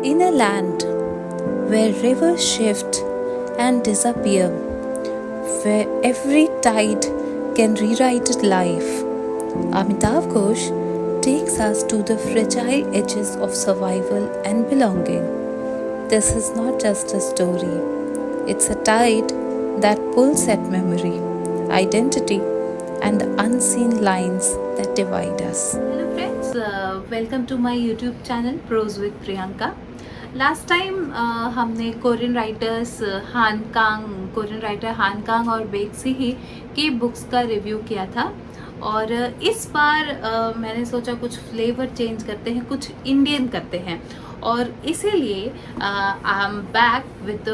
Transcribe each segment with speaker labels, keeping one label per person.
Speaker 1: In a land where rivers shift and disappear, where every tide can rewrite life, Amitav Ghosh takes us to the fragile edges of survival and belonging. This is not just a story, it's a tide that pulls at memory, identity, and the unseen lines that divide us. Hello friends, welcome to my YouTube channel Prose with Priyanka. Last time हमने Korean writer हान Kong और बेक्सी ही की books का review किया था, और इस बार मैंने सोचा कुछ फ्लेवर चेंज करते हैं, कुछ इंडियन करते हैं, और इसीलिए I am back with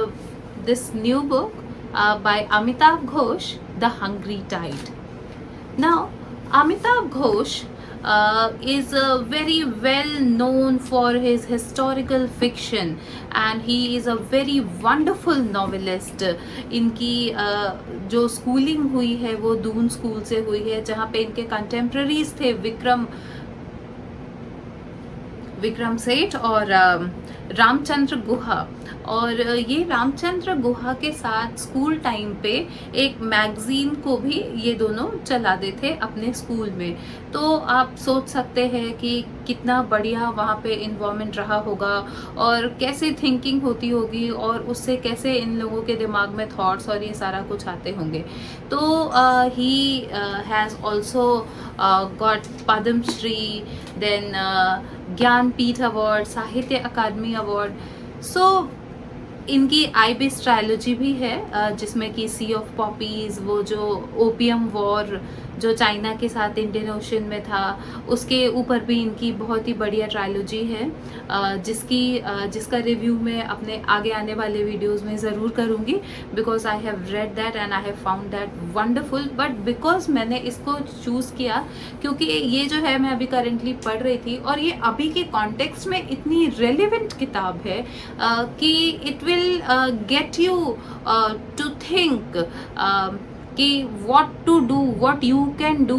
Speaker 1: this new book by Amitav Ghosh, the hungry tide. Now, Amitav Ghosh is very well known for his historical fiction, and he is a very wonderful novelist. इनकी जो schooling हुई है वो Doon school से हुई है, जहाँ पे इनके कंटेम्प्रेरीज थे विक्रम सेठ और रामचंद्र गुहा. और ये रामचंद्र गुहा के साथ स्कूल टाइम पे एक मैगजीन को भी ये दोनों चलाते थे अपने स्कूल में. तो आप सोच सकते हैं कि कितना बढ़िया वहाँ पे इन्वॉल्वमेंट रहा होगा, और कैसे थिंकिंग होती होगी, और उससे कैसे इन लोगों के दिमाग में थॉट्स और ये सारा कुछ आते होंगे. तो he has also got Padma Shri, then Jnanpith award, Sahitya Akademi award. सो इनकी आईबिस ट्रायलॉजी भी है, जिसमें कि सी ऑफ पॉपीज, वो जो ओपियम वॉर जो चाइना के साथ इंडियन ओशन में था, उसके ऊपर भी इनकी बहुत ही बढ़िया ट्रायलॉजी है, जिसका रिव्यू मैं अपने आगे आने वाले वीडियोस में ज़रूर करूँगी, because I have read that and I have found that wonderful. But because मैंने इसको चूज़ किया क्योंकि ये जो है मैं अभी करेंटली पढ़ रही थी, और ये अभी के कॉन्टेक्स्ट में इतनी रेलिवेंट किताब है कि it will get you to think कि what to do, what you can do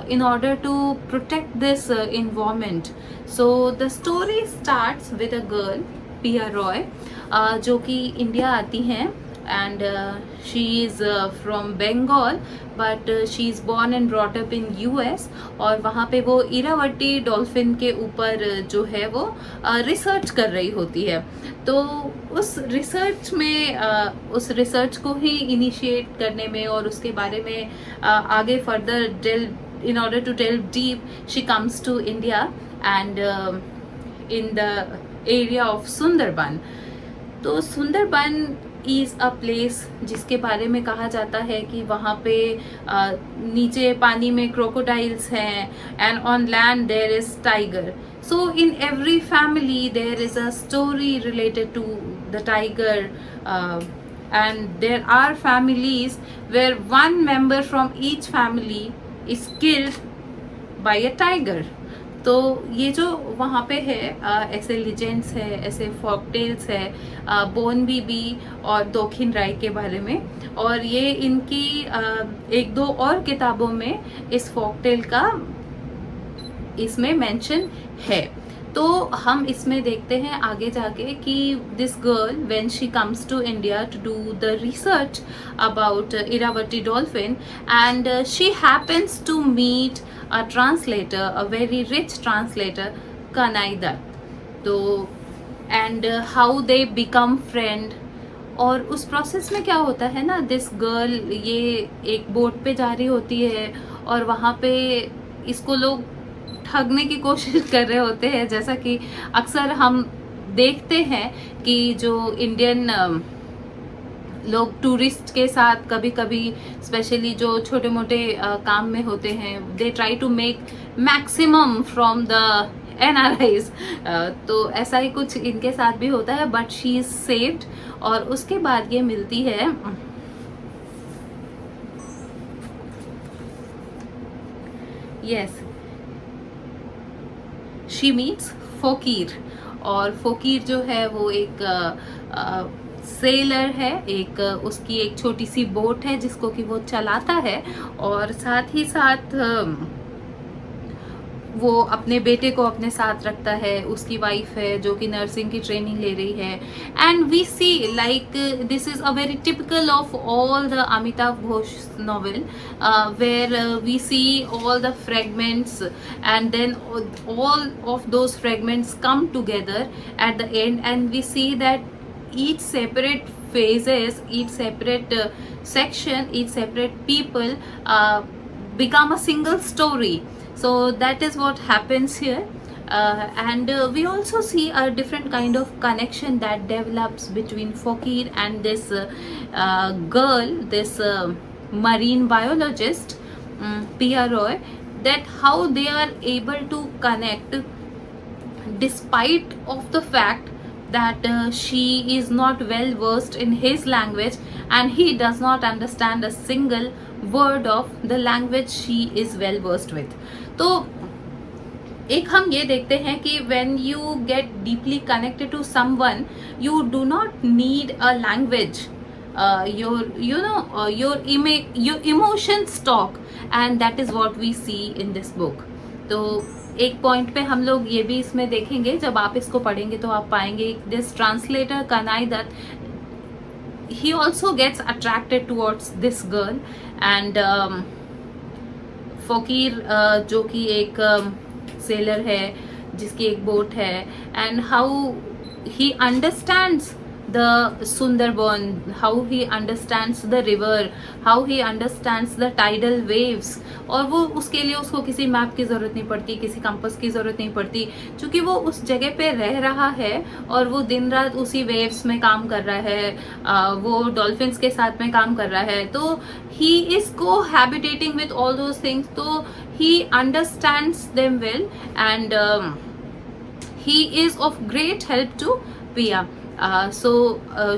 Speaker 1: in order to protect this environment. So the story starts with a girl, Pia Roy, जो कि इंडिया आती हैं, and she is from Bengal, but she is born and brought up in US. और वहाँ पे वो Iravati dolphin के ऊपर जो है वो रिसर्च कर रही होती है. तो उस रिसर्च को ही इनिशिएट करने में और उसके बारे में आगे further in order to delve deep, she comes to India and in the area of Sundarban. तो सुंदरबन इज़ अ प्लेस जिसके बारे में कहा जाता है कि वहाँ पे नीचे पानी में क्रोकोडाइल्स हैं, and on land there is tiger. So in every family there is a story related to the tiger, and there are families where one member from each family is killed by a tiger. तो ये जो वहाँ पे है ऐसे legends है, ऐसे फॉकटेल्स है, बोन बीबी और दोखिन राय के बारे में, और ये इनकी एक दो और किताबों में इस फॉकटेल का इसमें मेंशन है. तो हम इसमें देखते हैं आगे जाके कि this girl when she comes to India to do the research about Irrawaddy dolphin, and she happens to meet a translator, a very rich translator, Kanai Dutt. तो and how they become friend, और उस process में क्या होता है ना, this girl ये एक बोट पे जा रही होती है, और वहाँ पे इसको लोग ठगने की कोशिश कर रहे होते हैं, जैसा कि अक्सर हम देखते हैं कि जो इंडियन लोग टूरिस्ट के साथ कभी कभी स्पेशली जो छोटे मोटे काम में होते हैं, they try to make maximum from the NRIs. तो ऐसा ही कुछ इनके साथ भी होता है, बट शी इज सेव्ड. और उसके बाद ये मिलती है शी मीट्स फोकीर. और फोकीर जो है वो एक सेलर है, एक उसकी एक छोटी सी बोट है जिसको कि वो चलाता है, और साथ ही साथ वो अपने बेटे को अपने साथ रखता है, उसकी वाइफ है जो कि नर्सिंग की ट्रेनिंग ले रही है, and we see like this is a very typical of all the Amitav Ghosh novel, where we see all the fragments, and then all of those fragments come together at the end, and we see that each separate phases, each separate section, each separate people become a single story. So that is what happens here. And we also see a different kind of connection that develops between Fokir and this girl, this marine biologist, Pia Roy, that how they are able to connect despite of the fact that she is not well versed in his language and he does not understand a single word of the language she is well versed with. तो एक हम ये देखते हैं कि when you get deeply connected to someone, you do not need a language. Your emotions talk, and that is what we see in this book. तो एक point पे हम लोग ये भी इसमें देखेंगे, जब आप इसको पढ़ेंगे तो आप पाएंगे this translator Kanai Dutt, he also gets attracted towards this girl, and फकीर जो कि एक सेलर है जिसकी एक बोट है, and how he understands the Sundarban, how he understands the river, how he understands the tidal waves, और वो उसके लिए उसको किसी मैप की ज़रूरत नहीं पड़ती, किसी कंपास की ज़रूरत नहीं पड़ती, क्योंकि वो उस जगह पे रह रहा है और वो दिन रात उसी वेव्स में काम कर रहा है, वो डॉल्फिन्स के साथ में काम कर रहा है, तो he is cohabitating with all those things, तो he understands them well, and he is of great help to Pia. So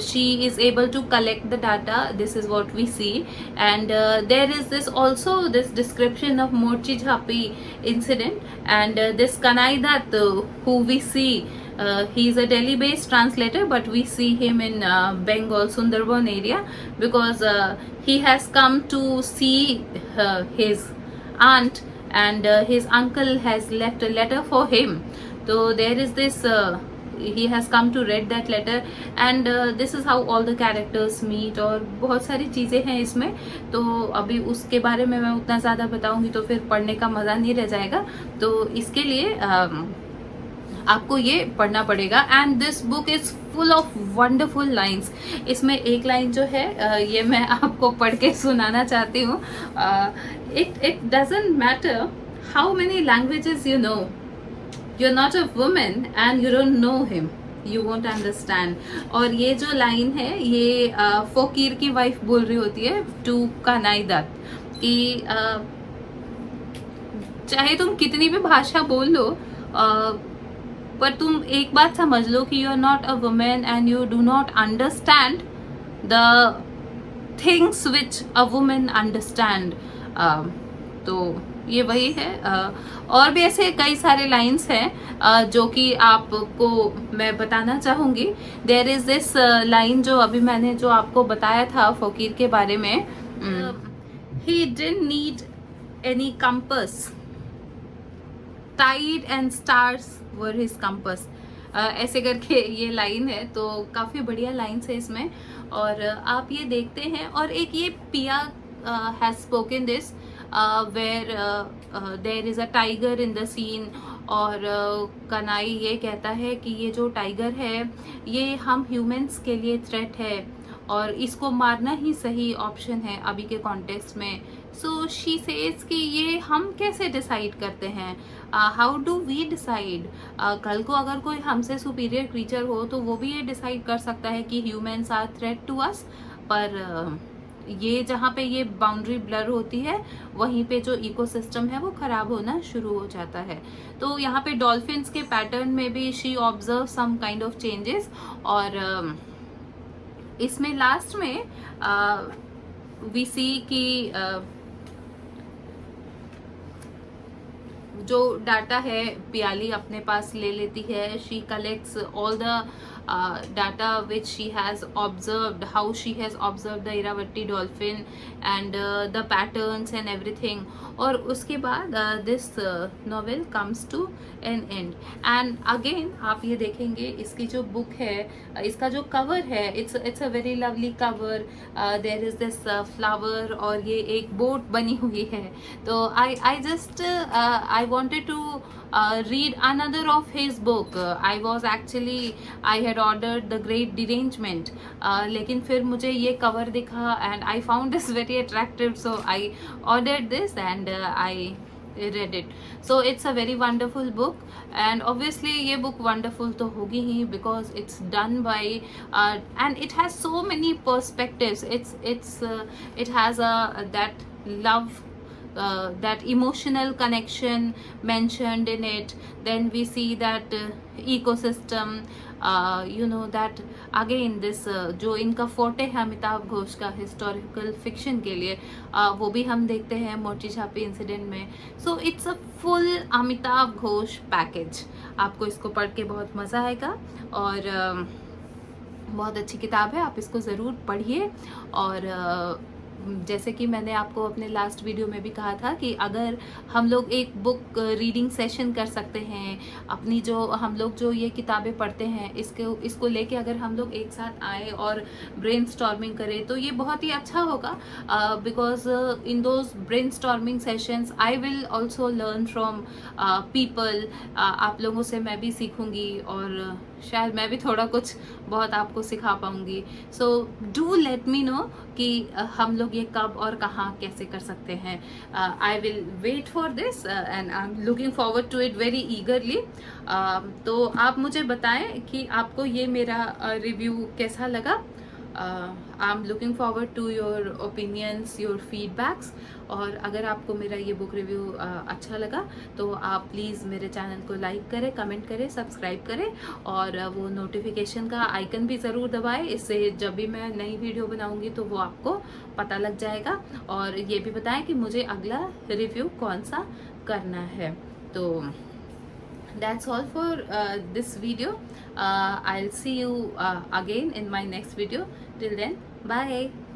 Speaker 1: she is able to collect the data. This is what we see, and there is this also this description of Morchi Jhapi incident, and this Kanai Dutt, who we see, he is a Delhi based translator, but we see him in Bengal Sundarban area, because he has come to see his aunt, and his uncle has left a letter for him. So there is this he has come to read that letter, and this is how all the characters meet, और बहुत सारी चीज़ें हैं इसमें, तो अभी उसके बारे में मैं उतना ज़्यादा बताऊंगी तो फिर पढ़ने का मज़ा नहीं रह जाएगा, तो इसके लिए आपको ये पढ़ना पड़ेगा. And this book is full of wonderful lines. इसमें एक लाइन जो है ये मैं आपको पढ़ के सुनाना चाहती हूँ. It doesn't matter how many languages you know, you're not a woman and you don't know him, you won't understand. और ये जो लाइन है ये फकीर की वाइफ बोल रही होती है टू कनाई दत्त कि चाहे तुम कितनी भी भाषा बोल लो, पर तुम एक बात समझ लो कि you are not a women and you do not understand the things which a women understand. तो ये वही है. और भी ऐसे कई सारे लाइंस हैं जो कि आपको मैं बताना चाहूँगी. देयर इज दिस लाइन जो अभी मैंने जो आपको बताया था फकीर के बारे में, he didn't need any compass, tide and stars were his compass. ऐसे करके ये लाइन है, तो काफ़ी बढ़िया लाइन्स है इसमें. और आप ये देखते हैं, और एक ये पिया has spoken this where there is a tiger in the scene, और कनाई ये कहता है कि ये जो टाइगर है ये हम ह्यूमंस के लिए थ्रेट है और इसको मारना ही सही ऑप्शन है अभी के कॉन्टेक्स्ट में. सो शी सेज कि ये हम कैसे डिसाइड करते हैं, हाउ डू वी डिसाइड. कल को अगर कोई हमसे सुपीरियर क्रीचर हो तो वो भी ये डिसाइड कर सकता है कि humans are threat to us, पर ये जहाँ पे ये बाउंड्री ब्लर होती है वहीं पे जो इकोसिस्टम है वो खराब होना शुरू हो जाता है. तो यहाँ पे डॉल्फिन्स के पैटर्न में भी she observe some kind of changes. और इसमें लास्ट में वी सी कि जो डाटा है पियाली अपने पास ले लेती है. She collects all the data which she has observed, how she has observed the Iravati dolphin and the patterns and everything. और उसके बाद this novel comes to an end. And again आप ये देखेंगे इसकी जो बुक है, इसका जो कवर है, it's a very lovely cover. There is this flower और ये एक बोट बनी हुई है। तो I just I wanted to read another of his book. I was actually, I had ordered The Great Derangement, लेकिन फिर मुझे ये cover दिखा and I found this very attractive, so I ordered this and I read it. So it's a very wonderful book, and obviously ये book wonderful तो होगी ही because it's done by and it has so many perspectives. It has that love, that emotional connection mentioned in it. Then we see that ecosystem, that again this जो इनका forte है अमिताभ घोष का historical fiction के लिए, वो भी हम देखते हैं मोची छापी इंसिडेंट में. So it's a full Amitabh Ghosh package. आपको इसको पढ़ के बहुत मज़ा आएगा और बहुत अच्छी किताब है. आप इसको ज़रूर पढ़िए. और जैसे कि मैंने आपको अपने लास्ट वीडियो में भी कहा था कि अगर हम लोग एक बुक रीडिंग सेशन कर सकते हैं, अपनी जो हम लोग जो ये किताबें पढ़ते हैं इसको लेके अगर हम लोग एक साथ आए और ब्रेनस्टॉर्मिंग करें तो ये बहुत ही अच्छा होगा. Because in those brainstorming sessions I will also learn from people. आप लोगों से मैं भी सीखूंगी और शायद मैं भी थोड़ा कुछ बहुत आपको सिखा पाऊंगी. So do let me know कि हम लोग ये कब और कहाँ कैसे कर सकते हैं. I will wait for this and I am looking forward to it very eagerly. तो आप मुझे बताएं कि आपको ये मेरा रिव्यू कैसा लगा. I am looking forward to your opinions, your feedbacks. और अगर आपको मेरा ये बुक रिव्यू अच्छा लगा तो आप प्लीज़ मेरे चैनल को लाइक करें, कमेंट करें, सब्सक्राइब करें और वो नोटिफिकेशन का आइकन भी ज़रूर दबाएं. इससे जब भी मैं नई वीडियो बनाऊंगी तो वो आपको पता लग जाएगा. और ये भी बताएं कि मुझे अगला रिव्यू कौन सा करना है. तो that's all for this video. I'll see you again in my next video. Till then, bye.